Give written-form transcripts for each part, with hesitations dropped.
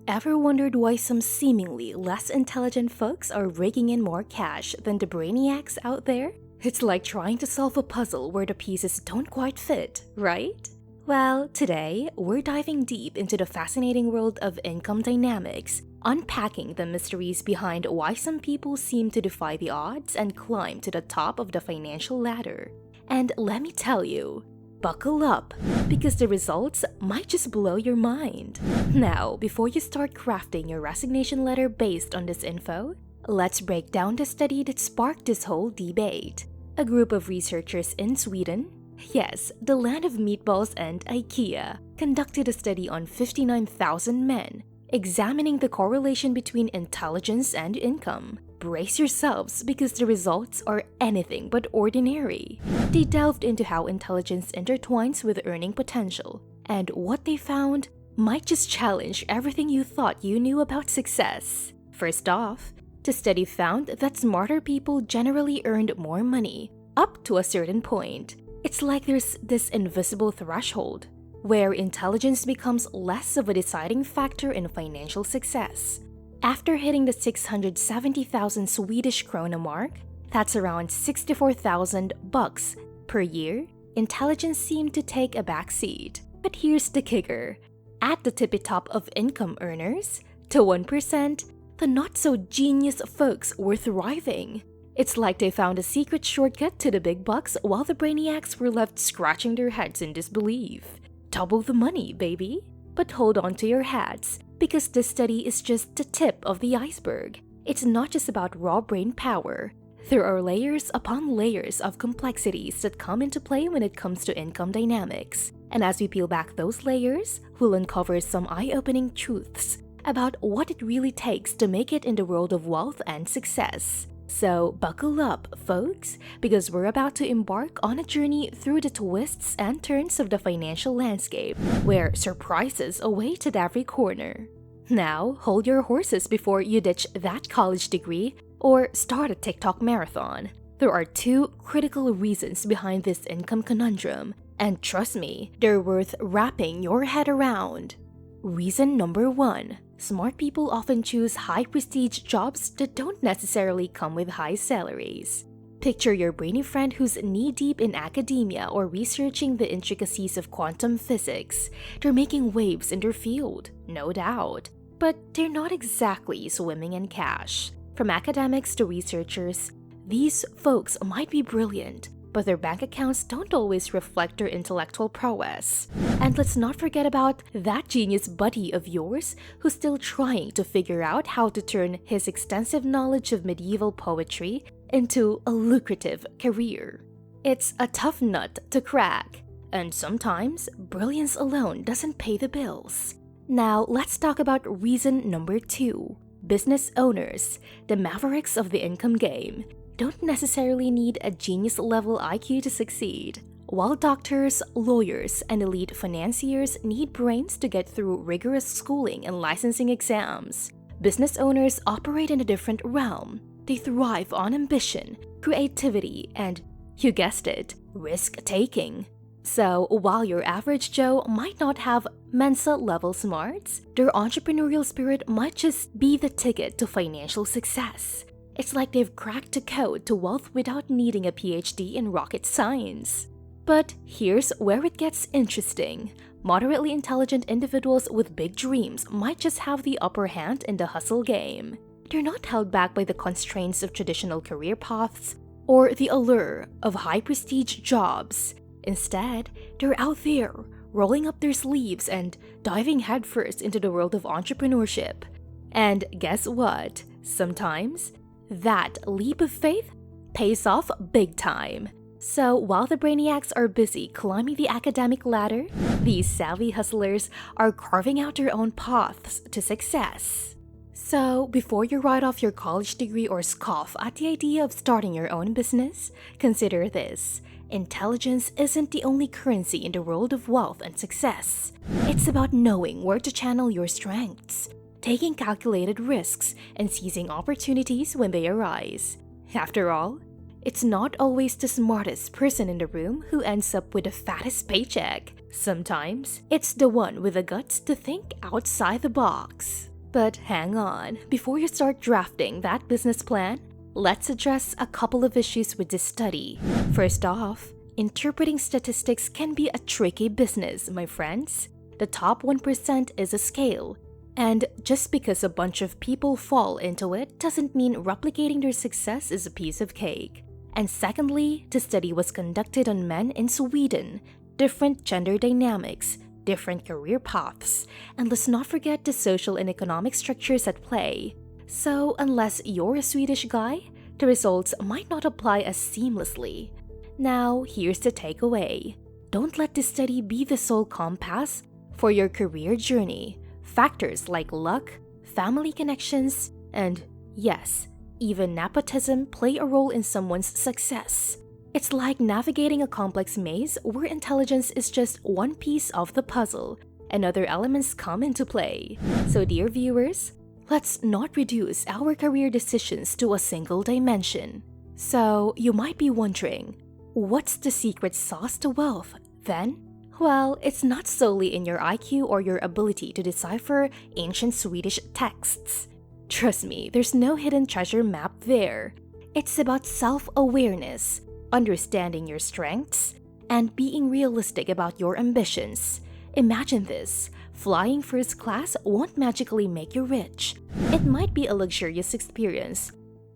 Ever wondered why some seemingly less intelligent folks are raking in more cash than the brainiacs out there? It's like trying to solve a puzzle where the pieces don't quite fit, right? Well, today, we're diving deep into the fascinating world of income dynamics, unpacking the mysteries behind why some people seem to defy the odds and climb to the top of the financial ladder. And let me tell you, buckle up, because the results might just blow your mind. Now, before you start crafting your resignation letter based on this info, let's break down the study that sparked this whole debate. A group of researchers in Sweden, yes, the land of meatballs and IKEA, conducted a study on 59,000 men, examining the correlation between intelligence and income. Brace yourselves because the results are anything but ordinary. They delved into how intelligence intertwines with earning potential, and what they found might just challenge everything you thought you knew about success. First off, the study found that smarter people generally earned more money, up to a certain point. It's like there's this invisible threshold, where intelligence becomes less of a deciding factor in financial success. After hitting the 670,000 Swedish krona mark, that's around 64,000 bucks per year, intelligence seemed to take a backseat. But here's the kicker. At the tippy top of income earners, to 1%, the not-so-genius folks were thriving. It's like they found a secret shortcut to the big bucks while the brainiacs were left scratching their heads in disbelief. Double the money, baby. But hold on to your hats, because this study is just the tip of the iceberg. It's not just about raw brain power. There are layers upon layers of complexities that come into play when it comes to income dynamics. And as we peel back those layers, we'll uncover some eye-opening truths about what it really takes to make it in the world of wealth and success. So buckle up, folks, because we're about to embark on a journey through the twists and turns of the financial landscape, where surprises await at every corner. Now, hold your horses before you ditch that college degree or start a TikTok marathon. There are two critical reasons behind this income conundrum, and trust me, they're worth wrapping your head around. Reason number one. Smart people often choose high-prestige jobs that don't necessarily come with high salaries. Picture your brainy friend who's knee-deep in academia or researching the intricacies of quantum physics. They're making waves in their field, no doubt. But they're not exactly swimming in cash. From academics to researchers, these folks might be brilliant, but their bank accounts don't always reflect their intellectual prowess. And let's not forget about that genius buddy of yours who's still trying to figure out how to turn his extensive knowledge of medieval poetry into a lucrative career. It's a tough nut to crack, and sometimes brilliance alone doesn't pay the bills. Now let's talk about reason number two. Business owners, the mavericks of the income game, don't necessarily need a genius-level IQ to succeed. While doctors, lawyers, and elite financiers need brains to get through rigorous schooling and licensing exams, business owners operate in a different realm. They thrive on ambition, creativity, and, you guessed it, risk-taking. So, while your average Joe might not have Mensa-level smarts, their entrepreneurial spirit might just be the ticket to financial success. It's like they've cracked the code to wealth without needing a PhD in rocket science. But here's where it gets interesting. Moderately intelligent individuals with big dreams might just have the upper hand in the hustle game. They're not held back by the constraints of traditional career paths or the allure of high-prestige jobs. Instead, they're out there, rolling up their sleeves and diving headfirst into the world of entrepreneurship. And guess what? Sometimes that leap of faith pays off big time. So while the brainiacs are busy climbing the academic ladder, these savvy hustlers are carving out their own paths to success. So before you write off your college degree or scoff at the idea of starting your own business, consider this. Intelligence isn't the only currency in the world of wealth and success. It's about knowing where to channel your strengths, taking calculated risks, and seizing opportunities when they arise. After all, it's not always the smartest person in the room who ends up with the fattest paycheck. Sometimes, it's the one with the guts to think outside the box. But hang on, before you start drafting that business plan, let's address a couple of issues with this study. First off, interpreting statistics can be a tricky business, my friends. The top 1% is a scale, and just because a bunch of people fall into it doesn't mean replicating their success is a piece of cake. And secondly, the study was conducted on men in Sweden, different gender dynamics, different career paths, and let's not forget the social and economic structures at play. So unless you're a Swedish guy, the results might not apply as seamlessly. Now, here's the takeaway. Don't let this study be the sole compass for your career journey. Factors like luck, family connections, and yes, even nepotism play a role in someone's success. It's like navigating a complex maze where intelligence is just one piece of the puzzle and other elements come into play. So dear viewers, let's not reduce our career decisions to a single dimension. So you might be wondering, what's the secret sauce to wealth then? Well, it's not solely in your IQ or your ability to decipher ancient Swedish texts. Trust me, there's no hidden treasure map there. It's about self-awareness, understanding your strengths, and being realistic about your ambitions. Imagine this, flying first class won't magically make you rich. It might be a luxurious experience,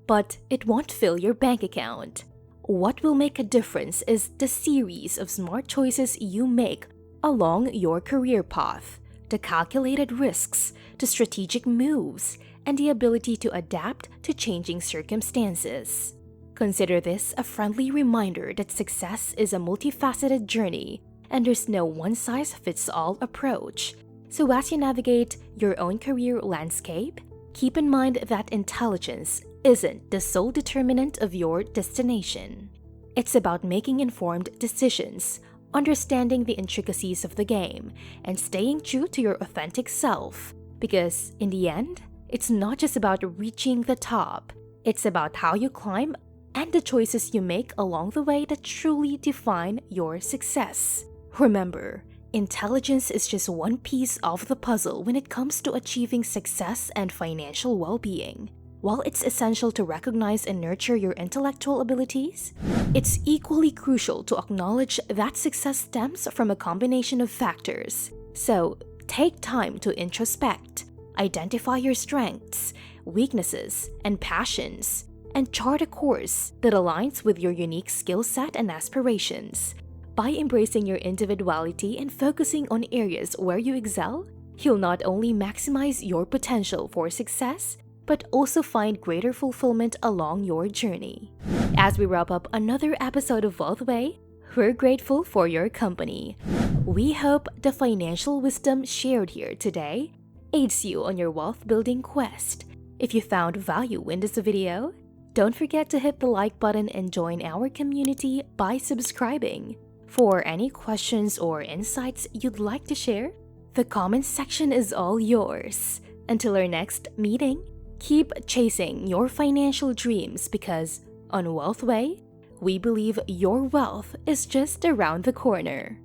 but it won't fill your bank account. What will make a difference is the series of smart choices you make along your career path, the calculated risks, the strategic moves, and the ability to adapt to changing circumstances. Consider this a friendly reminder that success is a multifaceted journey and there's no one-size-fits-all approach. So as you navigate your own career landscape, keep in mind that intelligence isn't the sole determinant of your destination. It's about making informed decisions, understanding the intricacies of the game, and staying true to your authentic self. Because in the end, it's not just about reaching the top, it's about how you climb and the choices you make along the way that truly define your success. Remember, intelligence is just one piece of the puzzle when it comes to achieving success and financial well-being. While it's essential to recognize and nurture your intellectual abilities, it's equally crucial to acknowledge that success stems from a combination of factors. So, take time to introspect, identify your strengths, weaknesses, and passions, and chart a course that aligns with your unique skill set and aspirations. By embracing your individuality and focusing on areas where you excel, you'll not only maximize your potential for success, but also find greater fulfillment along your journey. As we wrap up another episode of Wealth Way, we're grateful for your company. We hope the financial wisdom shared here today aids you on your wealth-building quest. If you found value in this video, don't forget to hit the like button and join our community by subscribing. For any questions or insights you'd like to share, the comments section is all yours. Until our next meeting, keep chasing your financial dreams because on Wealth Way, we believe your wealth is just around the corner.